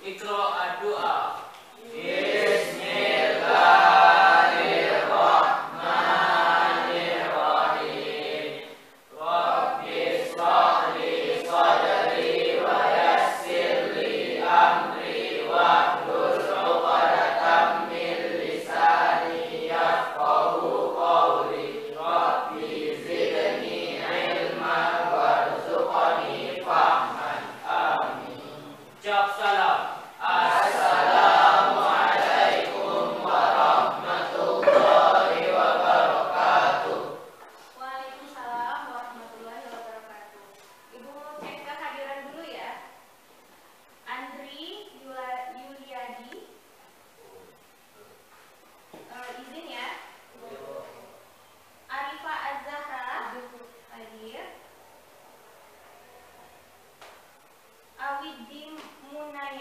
Iqra doa. Jawab salam. Assalamualaikum warahmatullahi wabarakatuh. Waalaikumsalam warahmatullahi wabarakatuh. Ibu cek kehadiran dulu ya. Andri Yuliadi, izin ya. Arifah Az-Zahra hadir. Awidim Munaya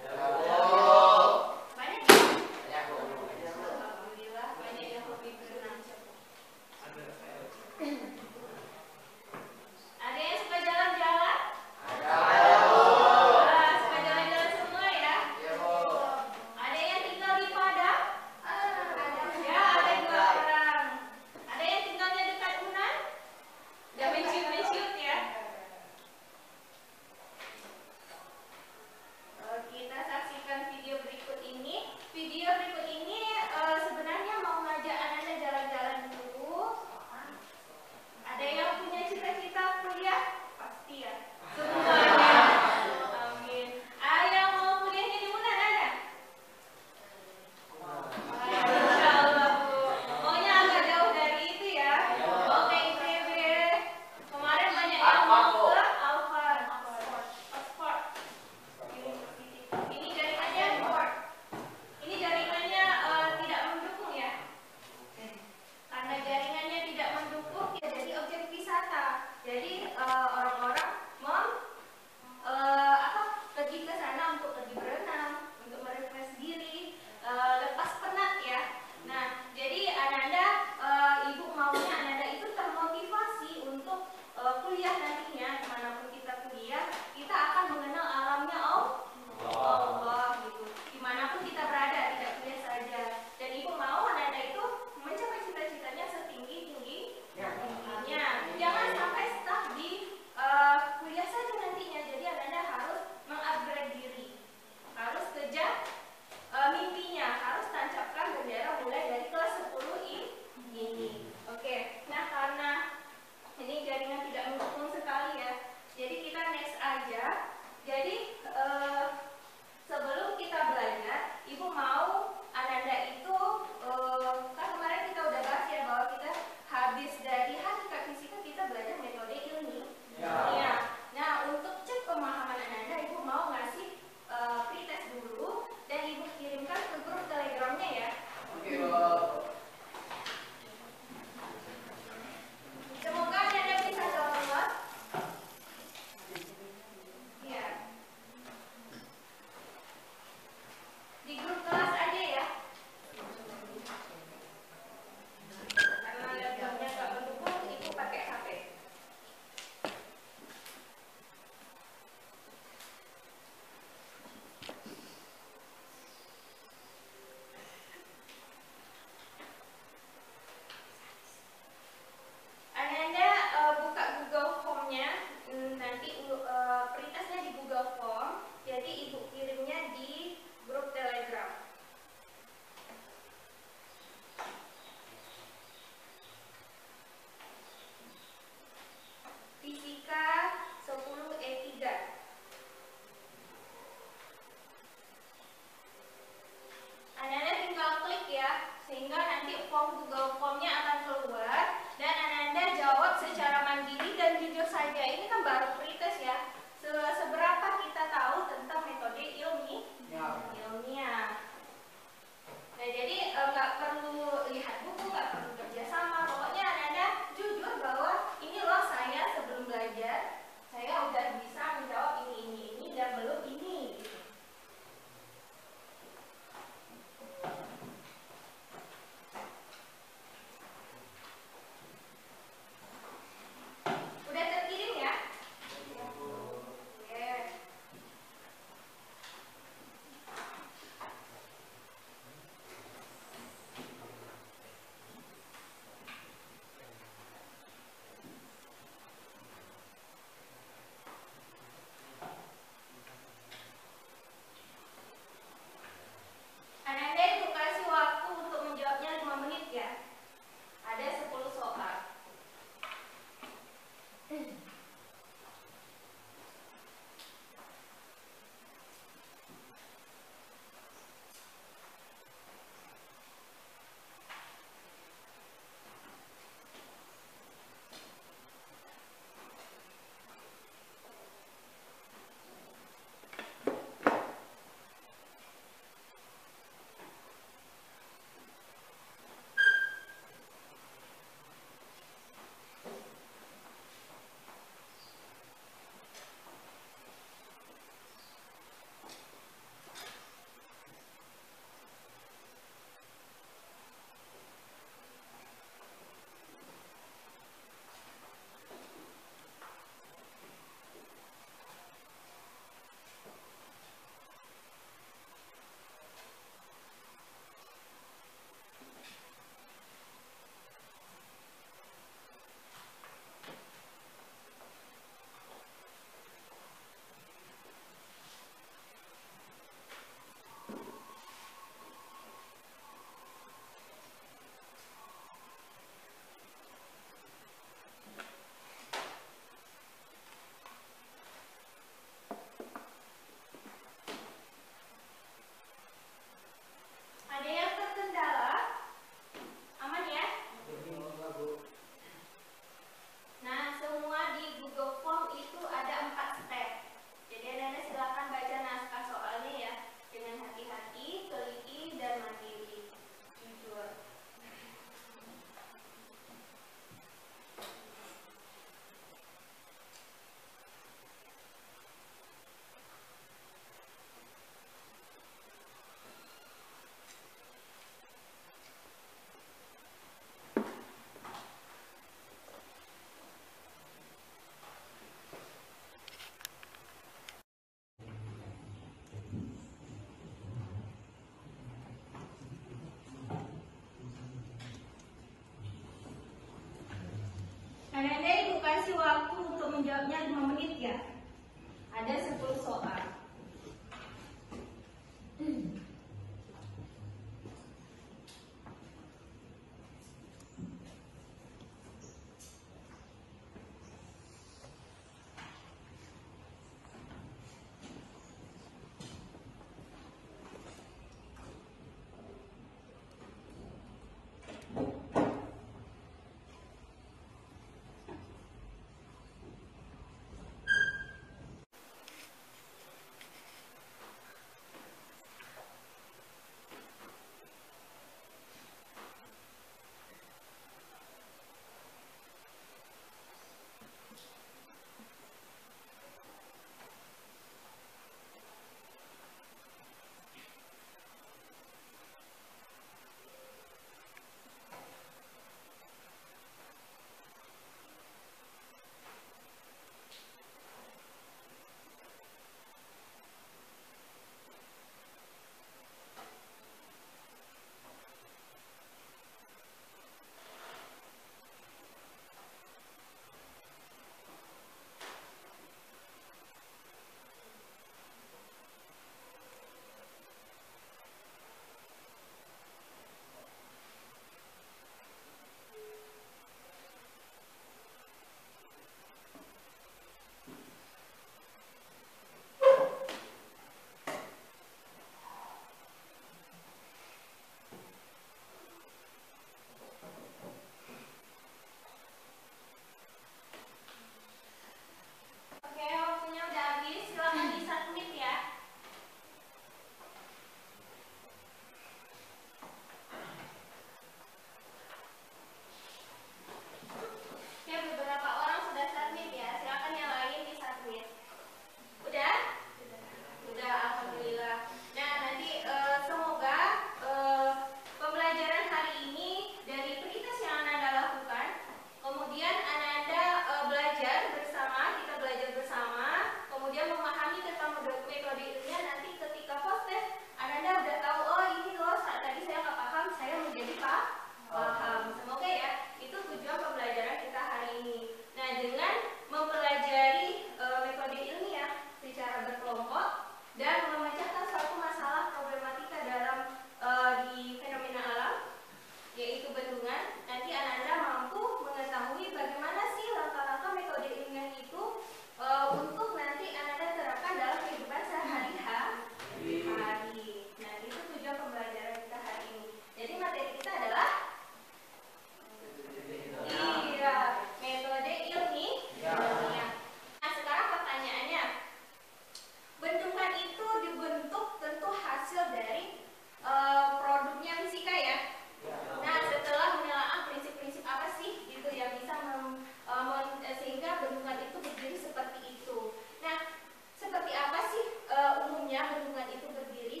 bagaimana bendungan itu berdiri?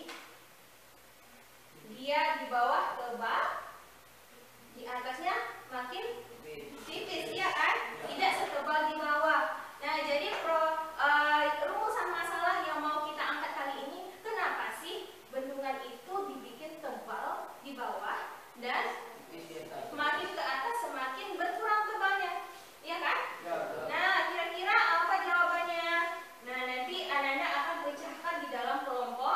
Dia di bawah tebal, di atasnya makin tipis, ya kan? Tidak setebal di bawah. Nah, jadi rumusan masalah yang mau kita angkat kali ini, kenapa sih bendungan itu dibikin tebal di bawah dan semakin ke atas semakin berkurang tebalnya, ya kan? Nah, kira-kira apa jawabannya? Nah, nanti anak-anak akan pecahkan di dalam kelompok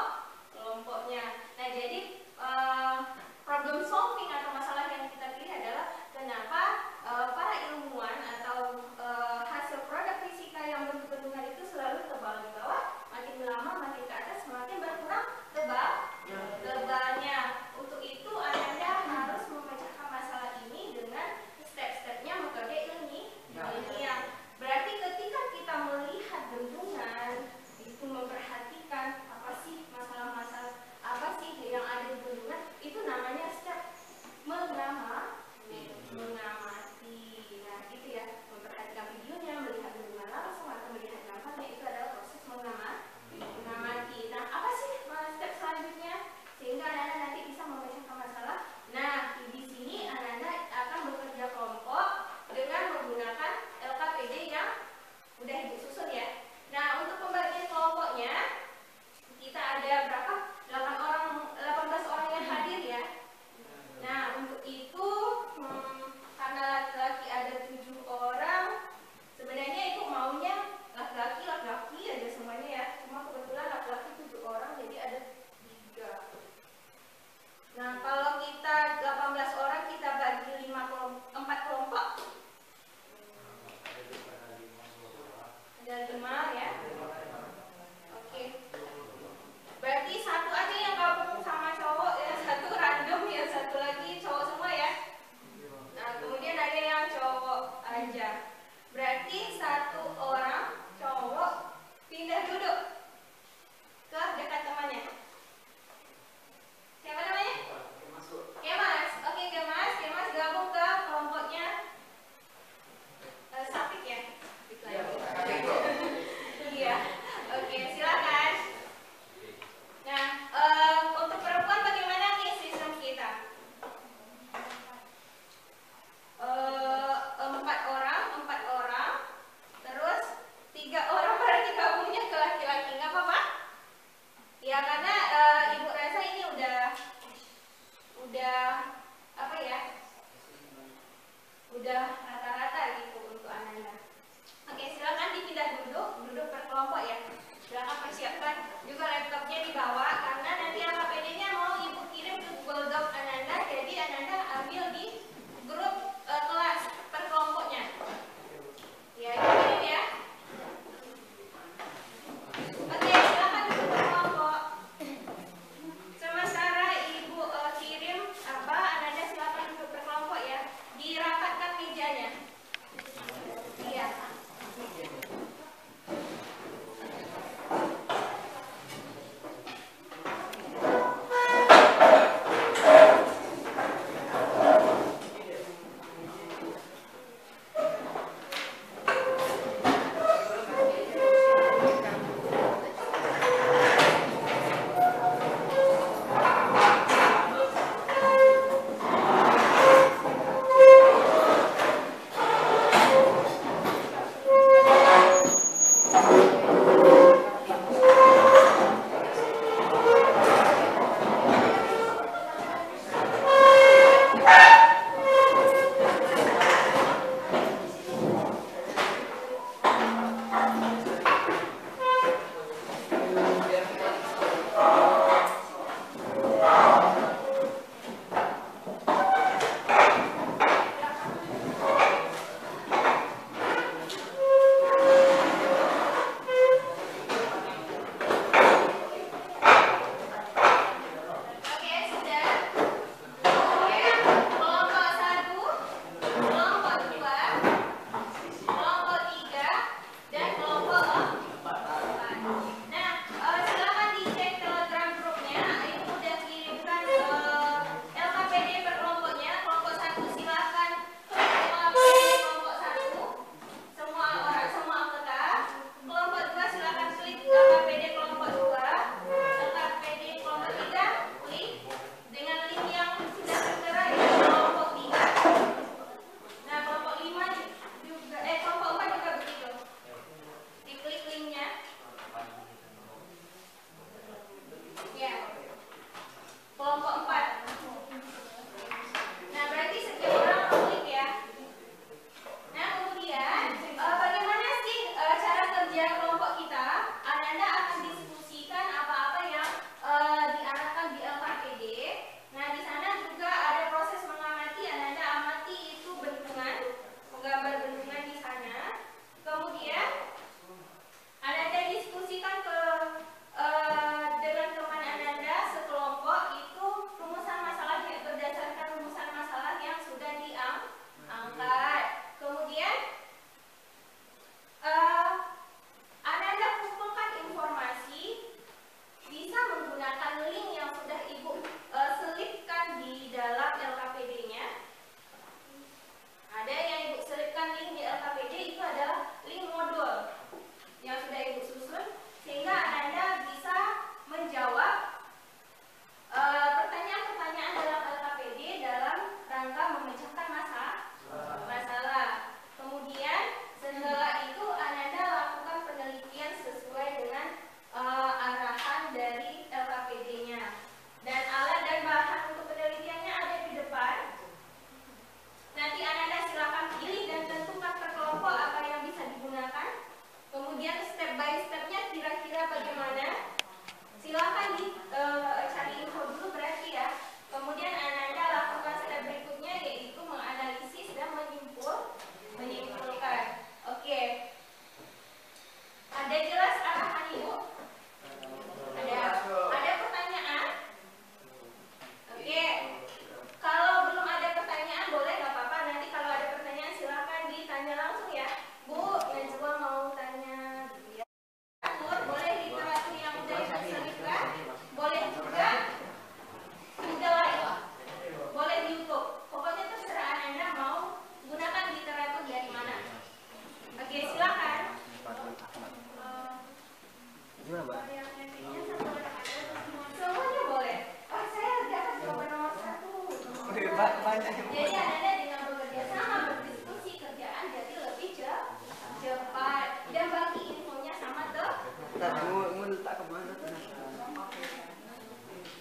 Jadi Anda dengan bekerja sama berdiskusi kerjaan jadi lebih cepat dan bagi infonya sama tuh. Mau letak kemana?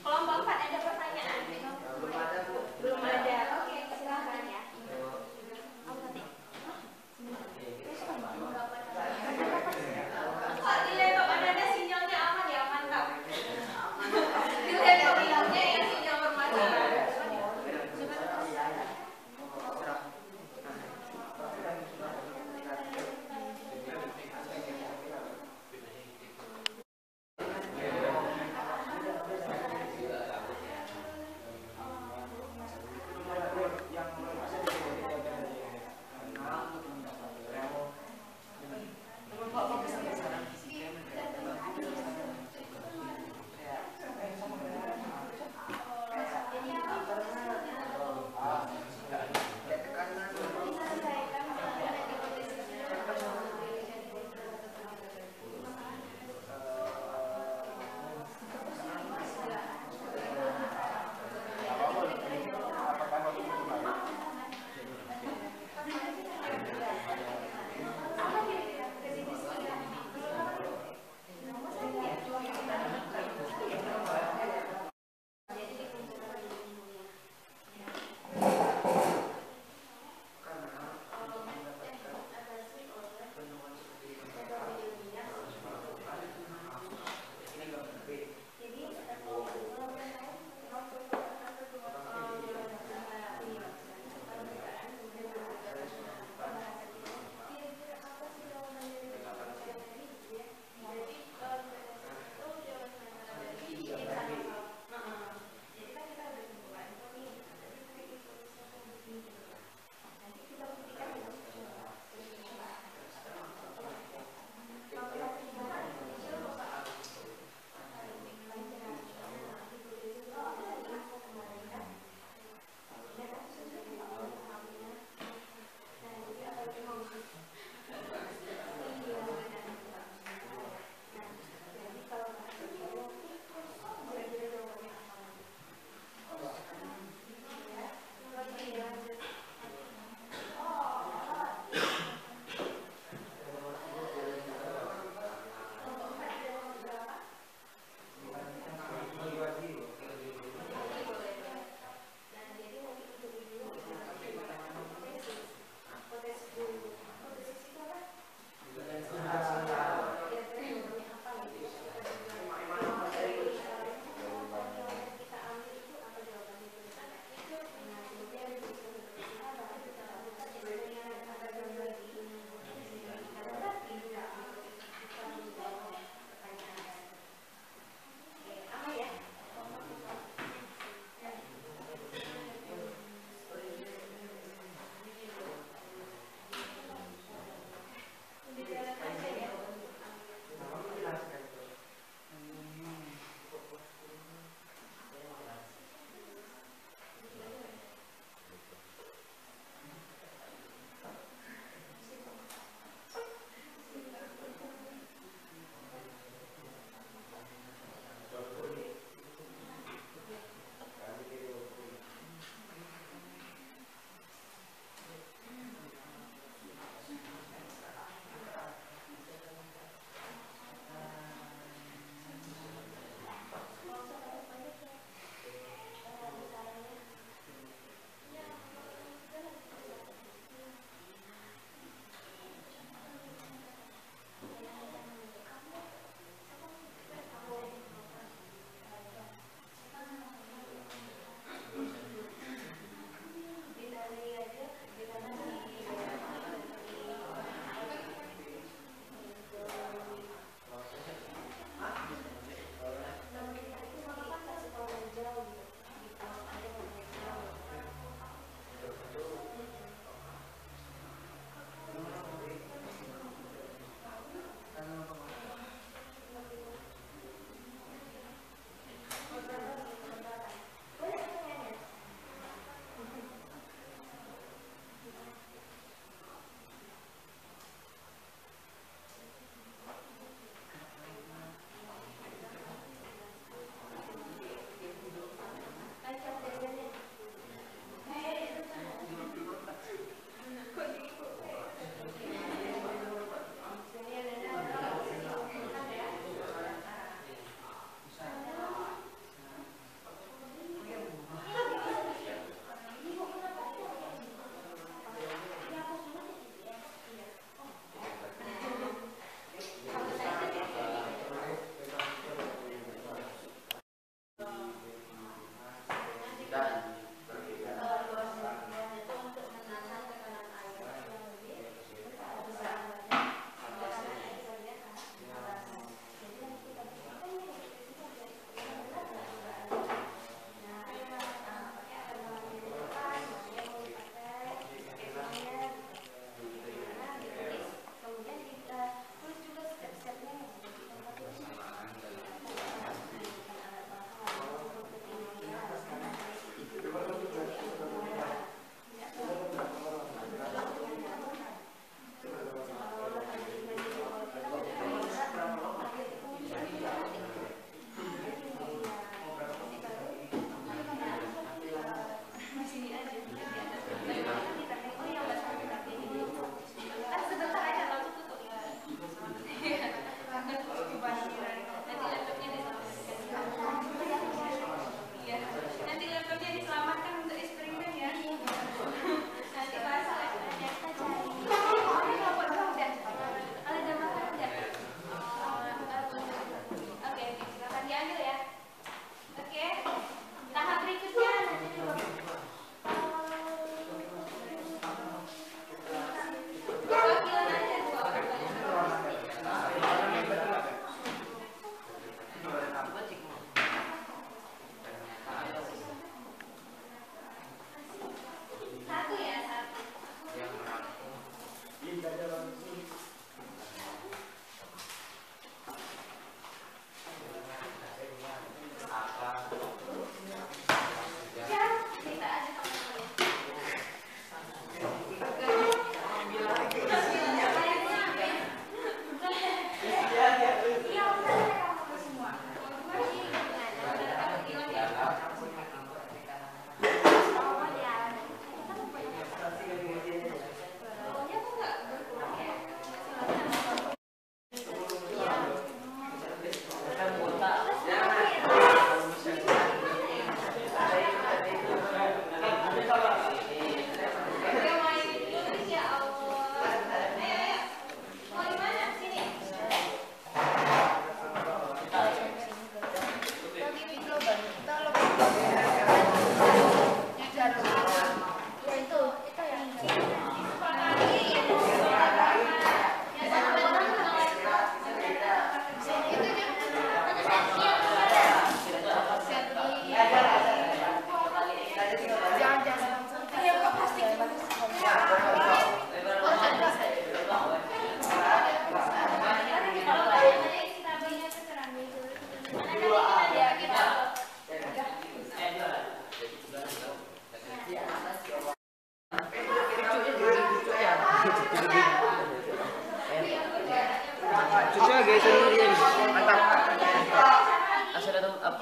Kelompok 4 ada pertanyaan? Belum ada, Bu. Belum ada. Oke, silakan ya. Kok di laptop Anda sinyalnya aman ya? Mantap. Di laptop bilangnya ya sinyal bermasalah.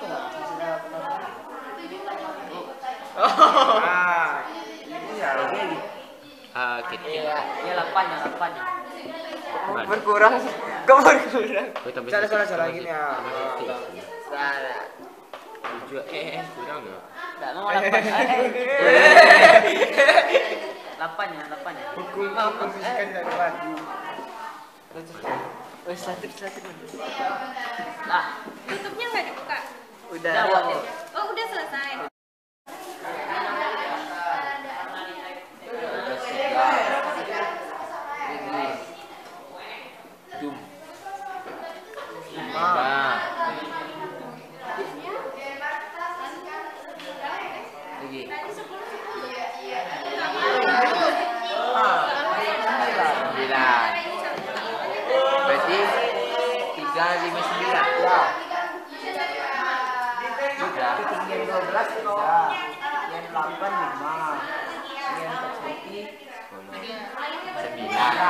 enggak? Sudah pertama. Ah, Iya, oke. Gitu. iya 8 ya. Berkurang. Kok berkurang? Salah gini ya. Salah. Juga kurang ya. Enggak mau 8. 8 ya. Hukum fisika dari pagi. Wes satu. Nah, tutupnya nggak dibuka. Udah. Oh, udah selesai. Tadi 10. Berarti 359. Ya. Sudah. Ketinggian 12 bisa. Yang 8 5. Yang kecil 9.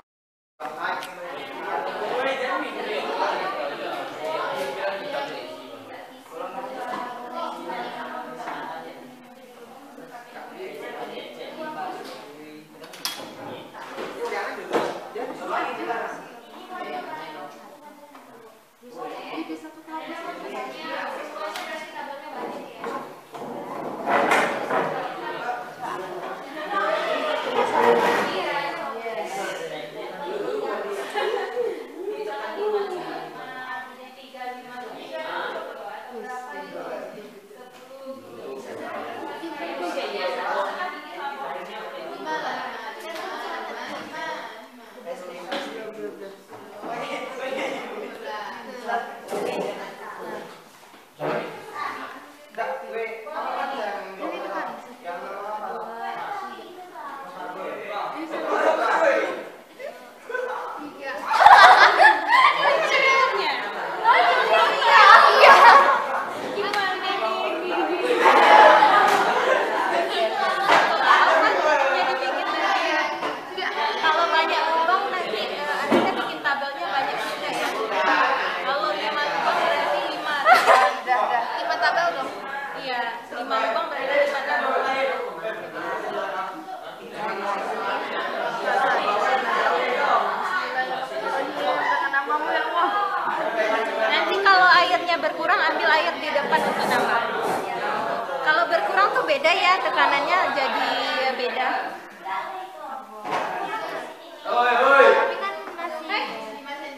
Berkurang, ambil air di depan untuk nambah. Kalau berkurang tuh beda ya, tekanannya jadi beda. Tapi kan masih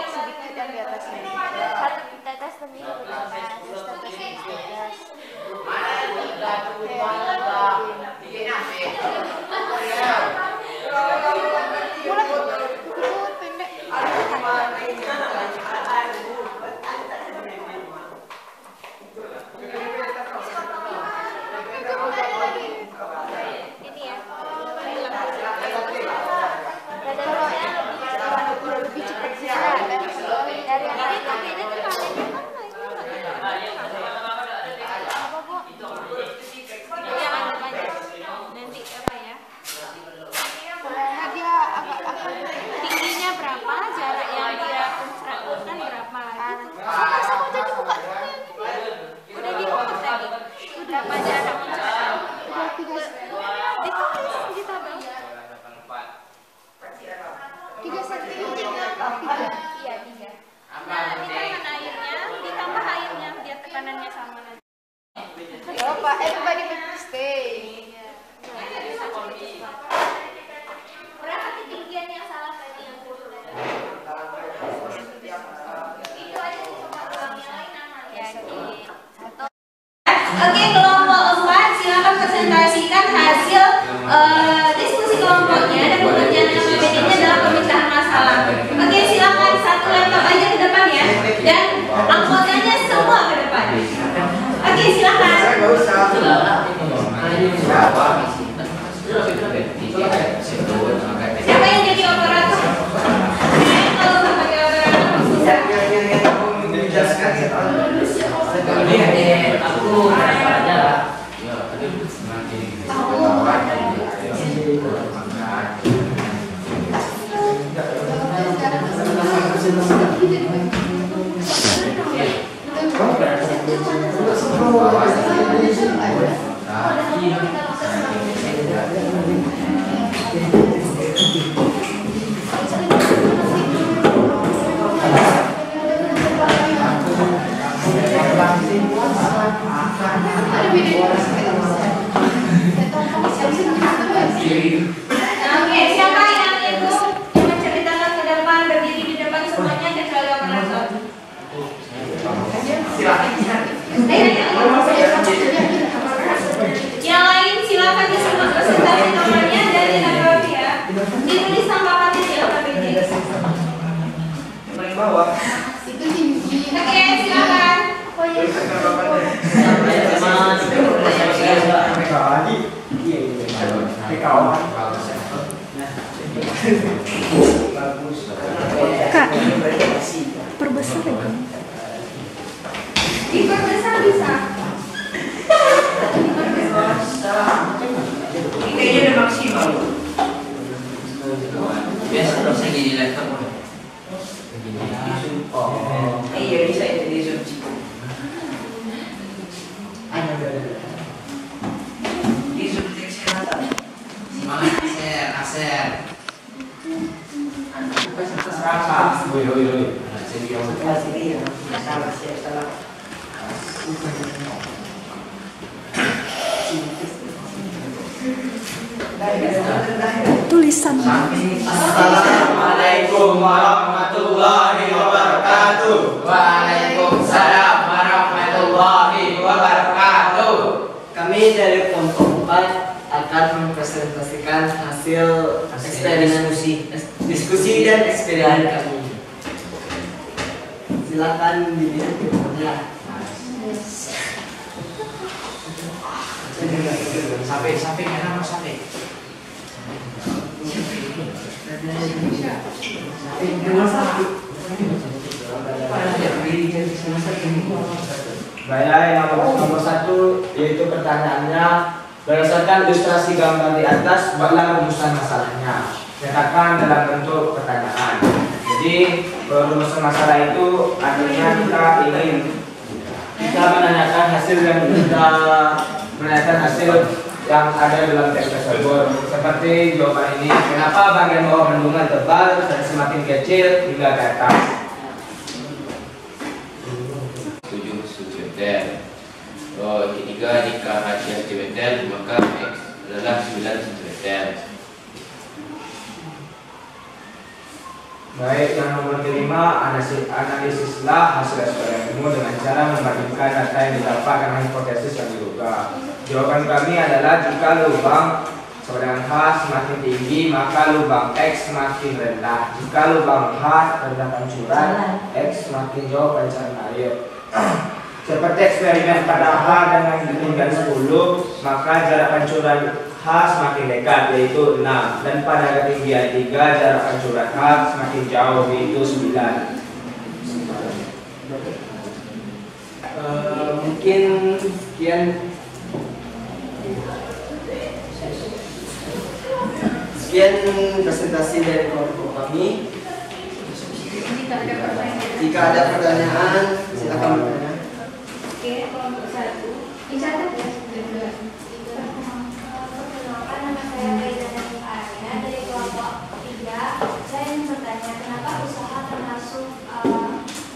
sedikit yang di atasnya. Satu tetes demi satu tetes, terus tetes demi tetes. Mulai itu pendek. Ini ya. Lebih cepat sih dari yang lain. Beda tuh apa bu? Jangan banyak. Nanti apa ya? Nah, dia agak tingginya berapa? Jarak yang dia lakukan berapa lagi? Sama tadi buka. Udah diukur tadi. Berapa jarak mencapai? Udah 3 ditulis di tabel. 3 cm. Iya 3. Nah, ditambah airnya, ditambah airnya biar tekanannya sama nanti. Oh, Pak, everybody make mistake. Berapa ketinggian yang salah tadi yang kurang? Itu aja coba ulang yang lain namanya. Oke, kelompok 4 silakan presentasikan hasil diskusi kelompoknya dan pengerjaan APBD-nya dalam pemecahan masalah. Oke, silakan satu laptop aja ke depan ya, dan anggotanya semua ke depan. Oke, silakan. Siapa yang jadi operator? Kalau sebagai operator bisa. Oke, siapa yang itu menceritakan ke depan, berdiri di depan semuanya kecuali operator. Yang lain silakan disimak presentasi nomornya dari Nabawi ya. Ditulis tampakannya di APBD. Oke, silakan. Kak, perbesar ya? Diperbesar bisa. Kayaknya udah maksimal. Biasa terus lagi di laptop. Iya bisa itu di Zoom. Di Zoom kesehatan. Semangat aser. Serapa. Woi. Salah. Tulisan. Assalamualaikum warahmatullahi wabarakatuh. Waalaikumsalam warahmatullahi wabarakatuh. Kami dari kelompok 4 akan mempresentasikan hasil eksperimen diskusi dan eksperimen kami. Silakan dilihat videonya. Sampai karena mau sampai. Baik, nomor 1 yaitu pertanyaannya berdasarkan ilustrasi gambar di atas buatlah rumusan masalahnya. Nyatakan dalam bentuk pertanyaan. Jadi rumusan masalah itu artinya kita menanyakan hasil yang ada dalam teks tersebut. Seperti jawaban ini, kenapa bagian bawah bendungan tebal dan semakin kecil hingga ke atas? 7 cm. Oh, ketiga jika hasil cm maka X adalah 9 cm. Baik, yang nomor kelima, analisislah hasil eksperimenmu dengan cara membandingkan data yang didapat dengan hipotesis yang diduga. Jawaban kami adalah jika lubang cadangan H semakin tinggi, maka lubang X semakin rendah. Jika lubang H rendah pancuran, X semakin jauh pancaran air. Seperti eksperimen pada H dengan ketinggian 10, maka jarak pancuran H semakin dekat, yaitu 6. Dan pada ketinggian 3, jarak pancuran H semakin jauh, yaitu 9. Mungkin sekian presentasi dari kelompok kami. Jika ada pertanyaan, silakan bertanya. Oke, kelompok 1. Dicatat ya. Perkenalkan, nama saya Faizana Arya dari kelompok 3. Saya ingin bertanya, kenapa usaha termasuk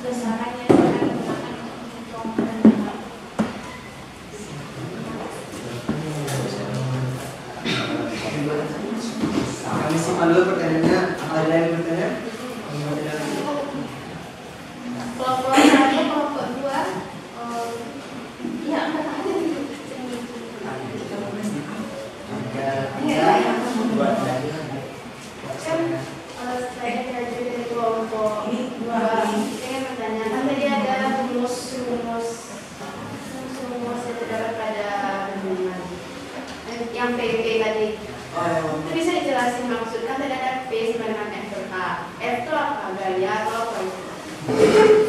besaran yang akan digunakan untuk hitung penentuan? Kami simpan dulu pertanyaannya. Ada yang bertanya? Kelompok 1, kelompok 2. Ya, angkat aja dulu. Saya belajar dari kelompok 2. Saya bertanya, kan tadi ada rumus yang terdapat pada bendungan yang PP tadi. Itu bisa dijelasin maksud, kan tadi ada P sama dengan F per K. F itu apa? Gaya atau apa?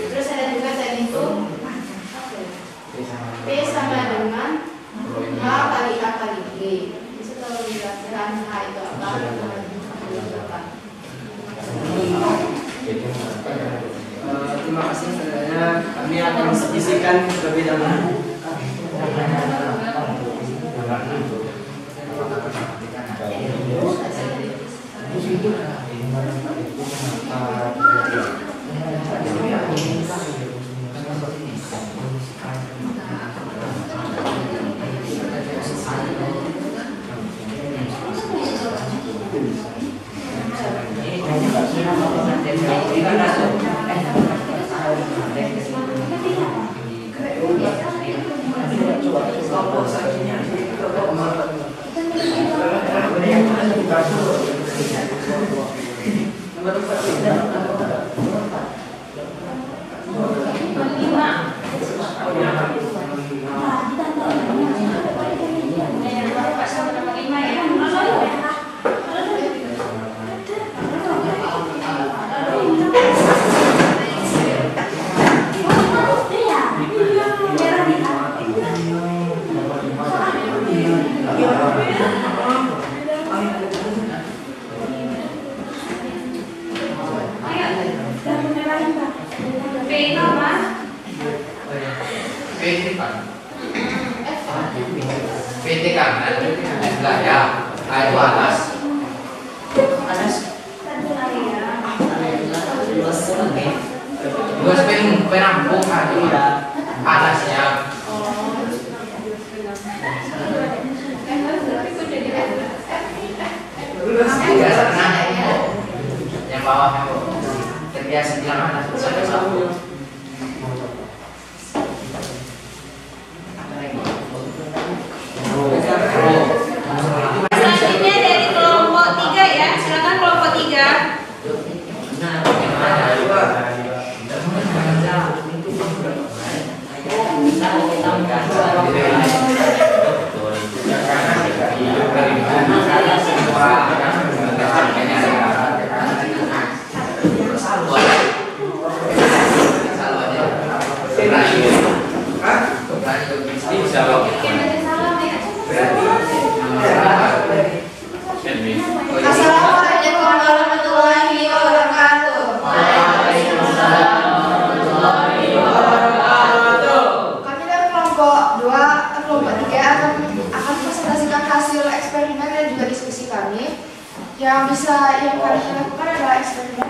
Terus ada juga tadi itu P sama dengan H kali A kali G. Bisa tolong dijelaskan H itu apa? Terima kasih saudara. Kami akan diskusikan terlebih dahulu. PT kanan, sebelah ya, itu atas. Dua penampung atasnya. Yang bawahnya terbiasa bilang atas satu. Selanjutnya dari kelompok 3 ya, silakan kelompok 3. Assalamualaikum warahmatullahi wabarakatuh. Kami dari kelompok 2, kelompok 3 akan presentasikan hasil eksperimen dan juga diskusi kami. Yang kami lakukan adalah eksperimen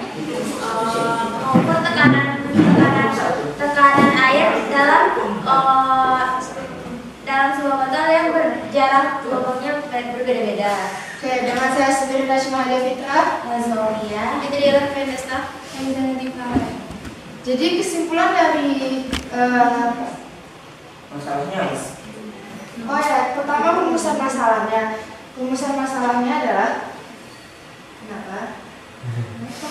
Mengukur tekanan air dalam dalam sebuah botol yang berjarak lubangnya berbeda-beda. Oke, dengan saya sendiri Najma Fitra. Zaulia. Itu dia Venesta. Jadi kesimpulan dari Masalahnya apa? oh ya, pertama rumusan masalahnya. Rumusan masalahnya adalah kenapa? Rumusan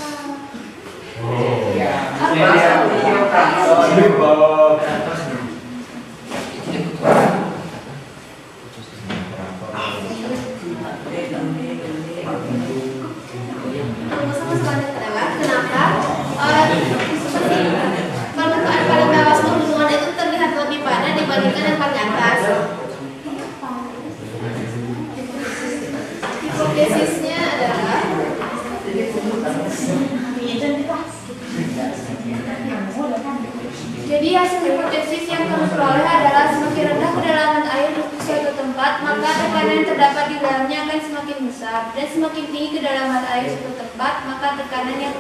masalahnya adalah kenapa permukaan paling bawah pegunungan itu terlihat lebih padat dibandingkan yang paling atas. Hipotesisnya adalah jadi hasil hipotesis yang kami peroleh adalah semakin rendah kedalaman air di suatu tempat, maka tekanan yang terdapat di dalamnya akan semakin besar, dan semakin tinggi kedalaman air suatu tempat, maka tekanan yang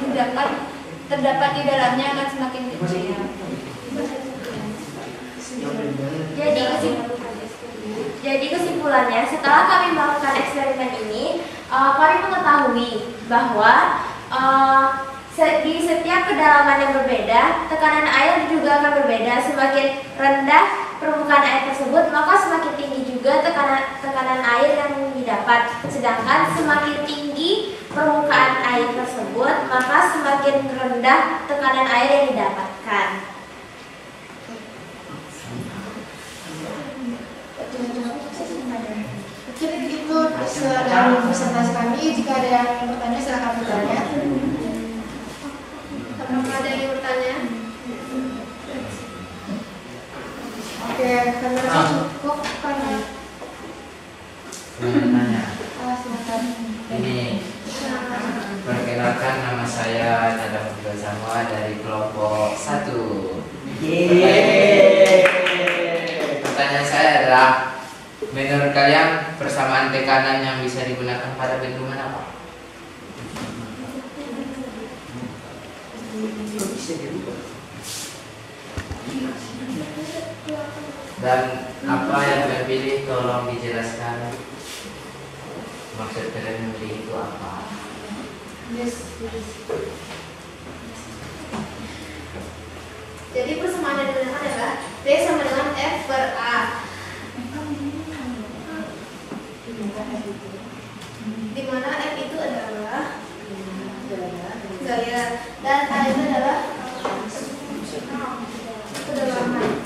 terdapat di dalamnya akan semakin kecil. Jadi kesimpulannya, setelah kami melakukan eksperimen ini, kami mengetahui bahwa di setiap kedalaman yang berbeda, tekanan air juga akan berbeda. Semakin rendah permukaan air tersebut, maka semakin tinggi juga tekanan air yang didapat. Sedangkan semakin tinggi permukaan air tersebut, maka semakin rendah tekanan air yang didapatkan. Mungkin itu dari presentasi kami. Jika ada yang bertanya, silakan bertanya. Apakah ada yang bertanya? Oke, karena cukup karena Nanya. silakan. Ini perkenalkan, nama saya Nada Bersama dari kelompok 1. Pertanyaan saya adalah, menurut kalian persamaan tekanan yang bisa digunakan pada bendungan apa? Dan apa yang terpilih, tolong dijelaskan. Maksud kalian memilih itu apa? Jadi persamaan yang digunakan adalah D sama dengan F per A. Di mana F itu adalah gaya dan A itu adalah kedalaman.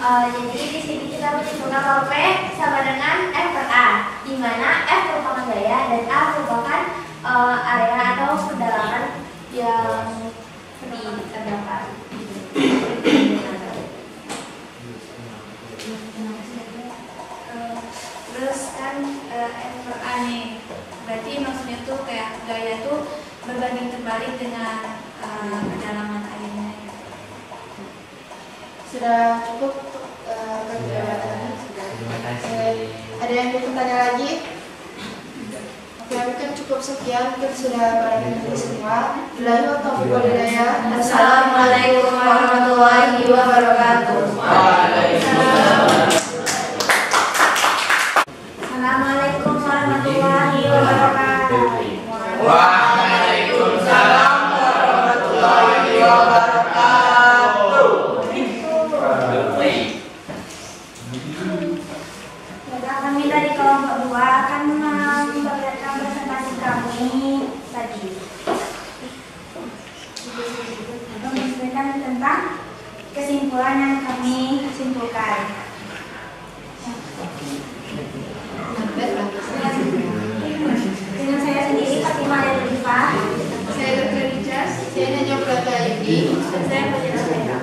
Jadi di sini kita menyimpulkan bahwa P sama dengan F per A, di mana F merupakan gaya dan A merupakan area atau kedalaman yang terdapat. Terus kan F per A nih, berarti maksudnya tuh kayak gaya tuh berbanding terbalik dengan kedalaman airnya. Sudah cukup perjalanan. Terima kasih. Ada yang mau bertanya lagi? Oke, mungkin cukup sekian. Mungkin sudah barangkali semua. Assalamualaikum warahmatullahi wabarakatuh. Assalamualaikum warahmatullahi wabarakatuh. Waalaikumsalam warahmatullahi wabarakatuh. Kami dari kelompok 2 akan memperlihatkan presentasi kami tadi. Menjelaskan tentang kesimpulan yang kami simpulkan. Dengan saya sendiri, Fatimah dan Rifah. Saya Dr. Rijaz, saya Najwa Prata Yudi. Dan saya Fatimah Rifah.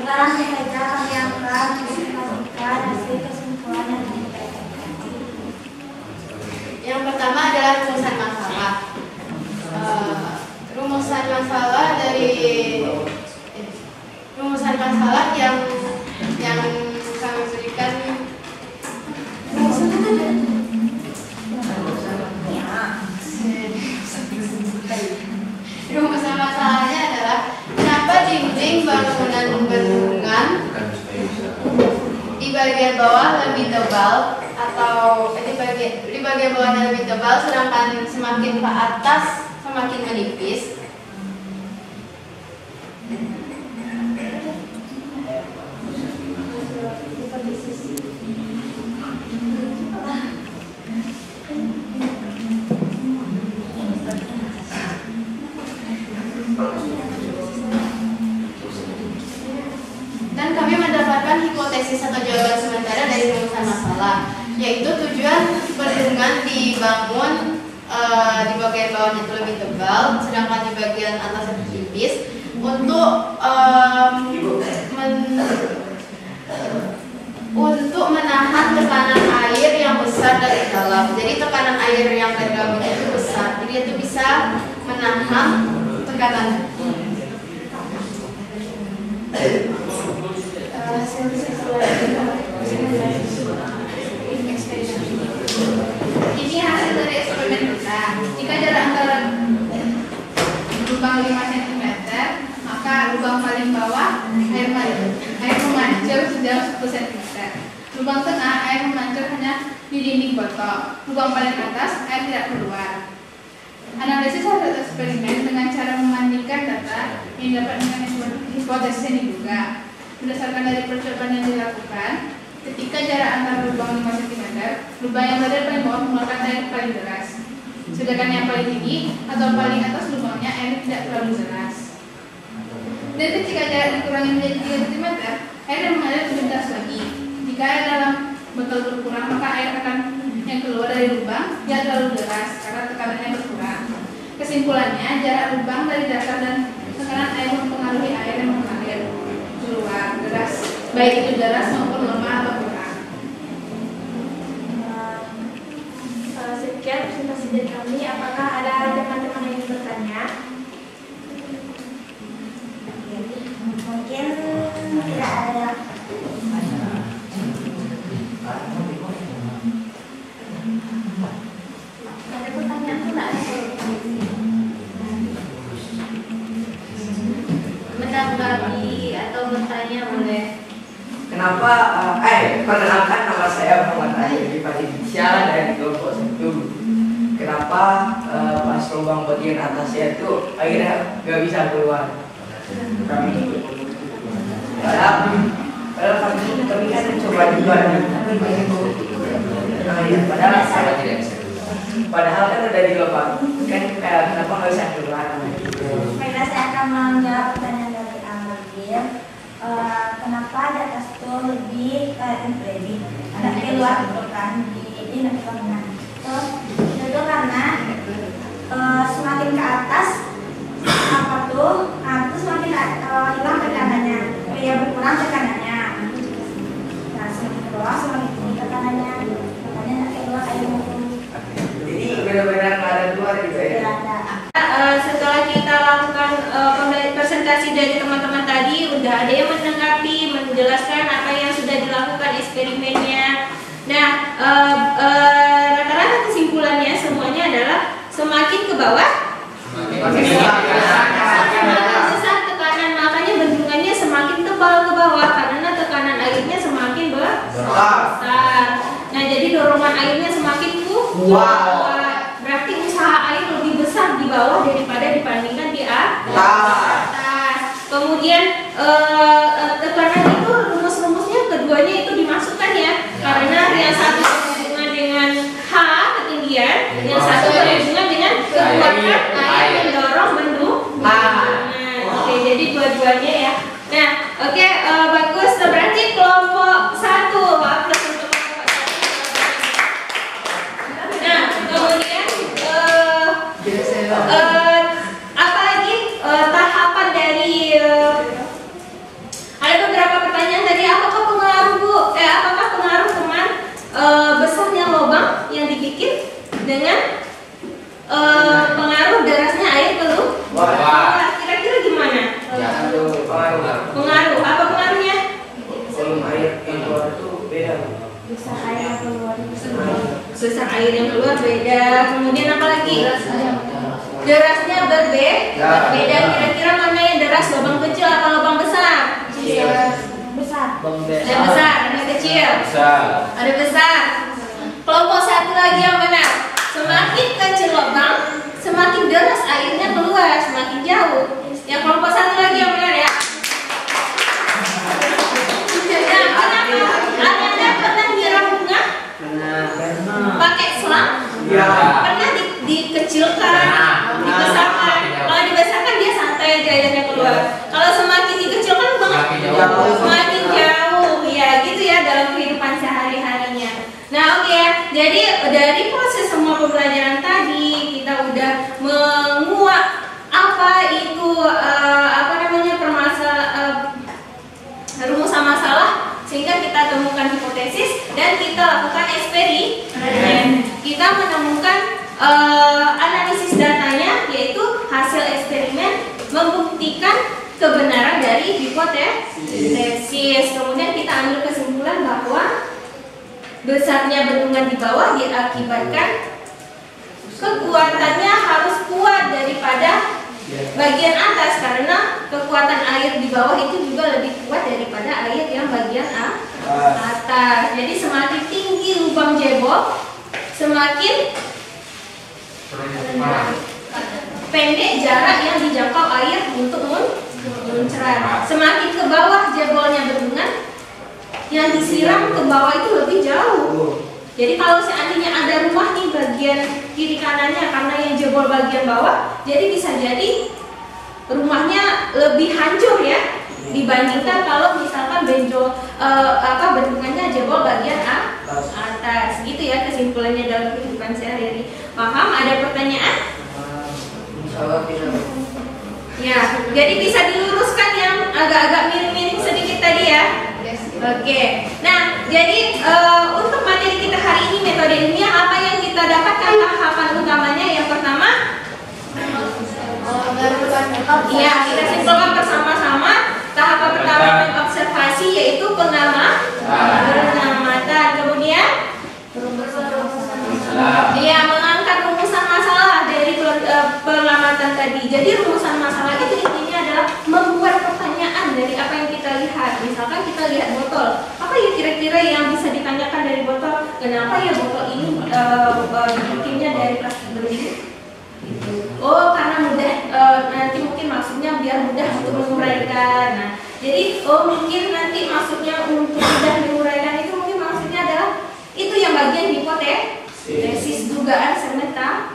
Sekarang saja kami akan mempresentasikan hasil kesimpulan yang diberikan. Yang pertama adalah rumusan masalah. Rumusan masalah yang kami berikan. bendungan di bagian bawah lebih tebal atau di bagian bawahnya lebih tebal, sedangkan semakin ke atas semakin menipis. Dan kami mendapatkan hipotesis atau jawaban sementara dari rumusan masalah, yaitu tujuan bendungan dibangun di bagian bawahnya itu lebih tebal, sedangkan di bagian atasnya tipis untuk menahan tekanan air yang besar dari dalam. Jadi tekanan air yang dari dalam itu besar, jadi itu bisa menahan tekanan. Ini hasil dari eksperimen kita. Jika jarak antara lubang 5 cm, maka lubang paling bawah air memancur sejauh 10 cm. Lubang tengah air memancur hanya di dinding botol. Lubang paling atas air tidak keluar. Analisis hasil eksperimen dengan cara membandingkan data yang dapat dengan hipotesis yang diduga. Berdasarkan dari percobaan yang dilakukan, ketika jarak antara lubang 5 cm, lubang yang berada paling bawah mengeluarkan air paling deras. Sedangkan yang paling tinggi atau paling atas lubangnya air tidak terlalu deras. Dan ketika jarak dikurangi menjadi 3 cm, air yang mengalir lebih deras lagi. Jika air dalam botol berkurang, maka air yang keluar dari lubang tidak terlalu deras karena tekanannya berkurang. Kesimpulannya, jarak lubang dari dasar dan tekanan air mempengaruhi air yang mengalir keluar deras, baik itu deras maupun lemah atau kurang. Sekian presentasi dari kami. Apakah ada teman-teman yang ingin bertanya? Mungkin tidak ada. Ada pertanyaan tuh nggak ada? Menanggapi atau bertanya boleh. Kenapa? Perkenalkan, nama saya Muhammad Ahyadi Fadilsyah dari kelompok 1. Kenapa pas lubang bagian atasnya itu akhirnya nggak bisa keluar? Padahal kami kan coba juga padahal kan udah dilubang kan, kenapa nggak bisa keluar? Baiklah, saya akan menjawab pertanyaan dari Amir. Kenapa di atas itu lebih ada keluar kan di mana? Itu karena semakin ke atas itu semakin hilang tekanannya, berkurang tekanannya. Nah, semakin ke bawah semakin tinggi tekanannya, makanya nak keluar air mumpung. Jadi benar-benar nggak ada keluar gitu ya? Setelah kita lakukan presentasi dari teman-teman tadi, udah ada yang menanggapi, menjelaskan apa yang sudah dilakukan eksperimennya. Nah, rata-rata kesimpulannya semuanya adalah semakin ke bawah semakin besar tekanan, makanya bendungannya semakin tebal ke bawah karena tekanan airnya semakin besar. Nah, jadi dorongan airnya semakin kuat. Berarti usaha air lebih besar di bawah daripada dibandingkan di atas. Kemudian tekanan itu rumus-rumusnya keduanya itu dimasukkan ya, karena yang satu berhubungan dengan H ketinggian, yang satu berhubungan dengan kekuatan air mendorong bendungan. Oke, jadi dua-duanya ya. Nah, oke, bagus. Berarti kelompok 1 plus untuk kelompok 1. Nah, kemudian apa lagi tahapan dari ada beberapa pertanyaan tadi, apakah pengaruh teman besarnya lubang yang dibikin dengan pengaruh derasnya air keluar? Kira-kira gimana? Pengaruh apa pengaruhnya? Volume air yang keluar itu beda. Besar air yang keluar beda. Kemudian apa lagi? Derasnya berbeda. Kira-kira mana yang deras, lubang kecil atau lubang besar? Ada besar, ada kecil. Ada besar. Kelompok satu lagi yang benar. Semakin kecil lubang, semakin deras airnya keluar, semakin jauh. Yang kelompok satu lagi yang benar ya. Nah, kenapa? Anda pernah nyiram bunga? Pakai selang? Pernah dikecilkan, dibesarkan. Kalau dibesarkan dia santai aja airnya keluar. Kalau semakin dikecilkan semakin jauh. Ya gitu ya dalam kehidupan sehari-harinya. Nah oke ya, jadi dari proses semua pembelajaran tadi kita udah menguak apa itu rumusan masalah, sehingga kita temukan hipotesis dan kita lakukan eksperimen. Kita menemukan analisis datanya, yaitu hasil eksperimen membuktikan kebenaran dari hipotesis. Kemudian kita ambil kesimpulan bahwa besarnya bendungan di bawah diakibatkan kekuatannya harus kuat daripada bagian atas, karena kekuatan air di bawah itu juga lebih kuat daripada air yang bagian atas. Jadi semakin tinggi lubang jebol, semakin pendek jarak yang dijangkau air untuk muncrat. Semakin ke bawah jebolnya bendungan, yang disiram ke bawah itu lebih jauh. Jadi kalau seandainya ada rumah nih bagian kiri kanannya, karena yang jebol bagian bawah, jadi bisa jadi rumahnya lebih hancur ya dibandingkan kalau misalkan bendungannya jebol bagian atas. Gitu ya kesimpulannya dalam kehidupan sehari-hari. Paham? Ada pertanyaan? Ya, jadi bisa diluruskan yang agak-agak miring-miring sedikit tadi ya. Oke. Nah, jadi untuk materi kita hari ini metode ilmiah, apa yang kita dapatkan tahapan utamanya? Yang pertama, ya kita simpulkan bersama-sama. Tahapan pertama observasi, yaitu pengamatan. Kemudian, ya mengangkat rumusan masalah dari pengamatan tadi. Jadi rumusan masalah itu intinya adalah membuat pertanyaan dari apa yang kita lihat. Misalkan kita lihat botol, apa ya kira-kira yang bisa ditanyakan dari botol? Kenapa ya botol ini dibikinnya dari plastik begini? Oh, karena mudah, nanti mungkin maksudnya biar mudah untuk menguraikan. Nah, jadi mungkin nanti maksudnya untuk mudah menguraikan itu mungkin maksudnya adalah itu yang bagian hipotesis dugaan sementara.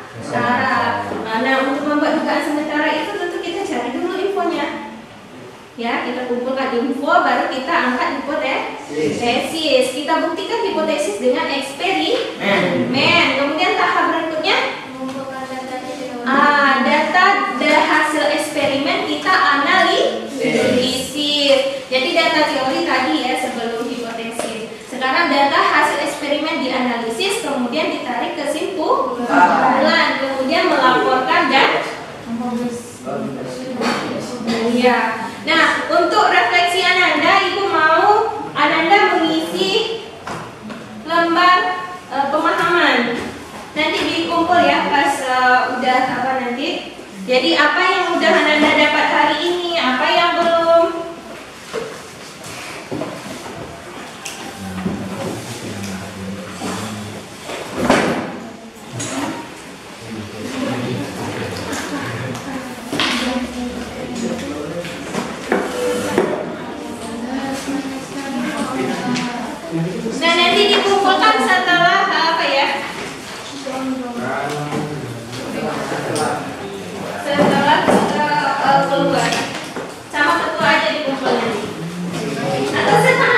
Nah, untuk membuat dugaan sementara itu tentu kita cari dulu infonya. Ya, kita kumpulkan info, baru kita angkat hipotesis. Kita buktikan hipotesis dengan eksperimen. Kemudian tahap berikutnya, data hasil eksperimen kita analisis. Jadi data teori tadi ya sebelum hipotesis. Sekarang data hasil eksperimen dianalisis, kemudian ditarik kesimpulan, kemudian melaporkan dan ya. Nah, untuk refleksi Ananda, Ibu mau Ananda mengisi lembar pemahaman. Nanti dikumpul ya pas udah apa nanti. Jadi apa yang udah Ananda dapat hari ini, apa yang belum. Nah, nanti dikumpulkan setelah apa ya? Setelah keluar sama ketua aja dikumpul nanti. Atau setelah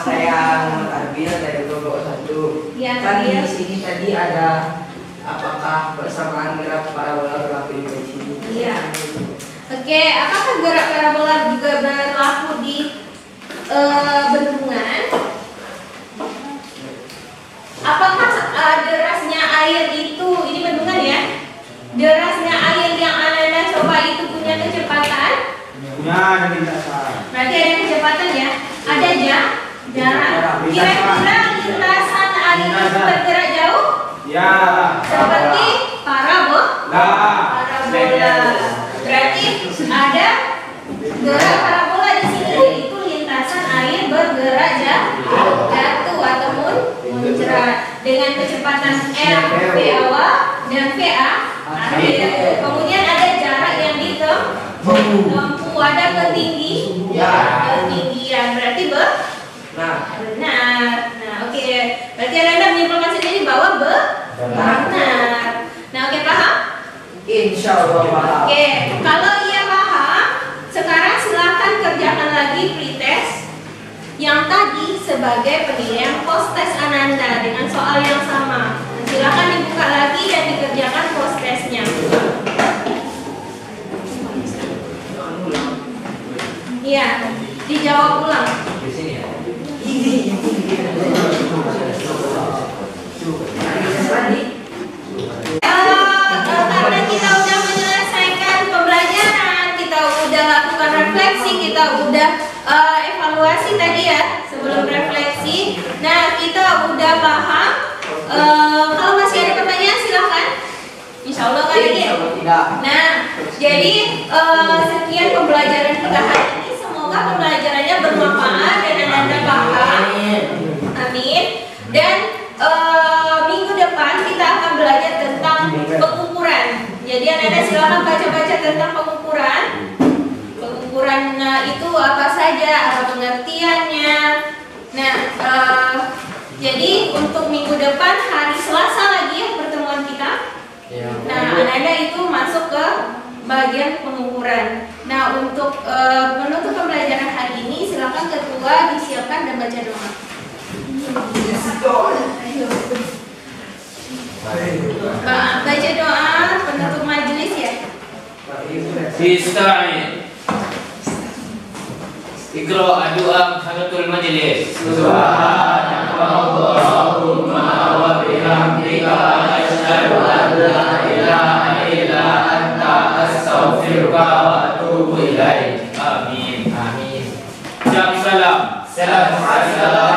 saya Muhammad Arbil dari kelompok 1. Ya, Kan di Arbil. sini tadi ada apakah persamaan gerak parabola berlaku di sini? Iya. Oke, apakah gerak parabola juga berlaku di bendungan? Apakah derasnya air itu, ini bendungan ya? Derasnya air yang Anda coba itu punya kecepatan? Punya ada lintasan. Berarti ada kecepatan ya? Ada jarak. Kira-kira lintasan air itu bergerak jauh? Ya. Seperti parabola. Berarti ada gerak parabola di sini. Itu lintasan air bergerak jatuh ataupun muncrat dengan kecepatan r v awal dan va. Kemudian ada jarak yang ditempuh, ada ketinggian. Berarti benar. Nah, oke. Berarti Anda menyimpulkan sendiri bahwa benar. Nah, oke, paham? Insya Allah paham. Oke, kalau ia paham, sekarang silakan kerjakan lagi pretest yang tadi sebagai penilaian post test Ananda dengan soal yang sama. Silakan dibuka lagi dan dikerjakan post testnya. Iya, dijawab ulang. Di sini ya. Karena kita udah menyelesaikan pembelajaran, kita udah lakukan refleksi, kita udah evaluasi tadi ya sebelum refleksi. Nah, kita udah paham. Kalau masih ada pertanyaan silahkan. Insya Allah kan lagi. Tidak. Nah, jadi sekian pembelajaran kita hari ini. Semoga pembelajarannya bermanfaat dan Anda paham. Amin. Dan minggu depan kita akan belajar tentang pengukuran. Jadi Anda silakan baca-baca tentang pengukuran. Pengukuran itu apa saja, apa pengertiannya. Nah, jadi untuk minggu depan hari Selasa lagi ya pertemuan kita. Nah, Anda itu masuk ke bagian pengukuran. Nah, untuk menutup pembelajaran hari ini, silakan ketua disiapkan dan baca doa. Baca doa penutup majelis ya. Ista'in. Iqra doa hadratul majlis. Subhanakallahumma wa bihamdika asyhadu an la ilaha illa anta astaghfiruka wa atubu ilaik. Amin. Amin. Salam. Salam.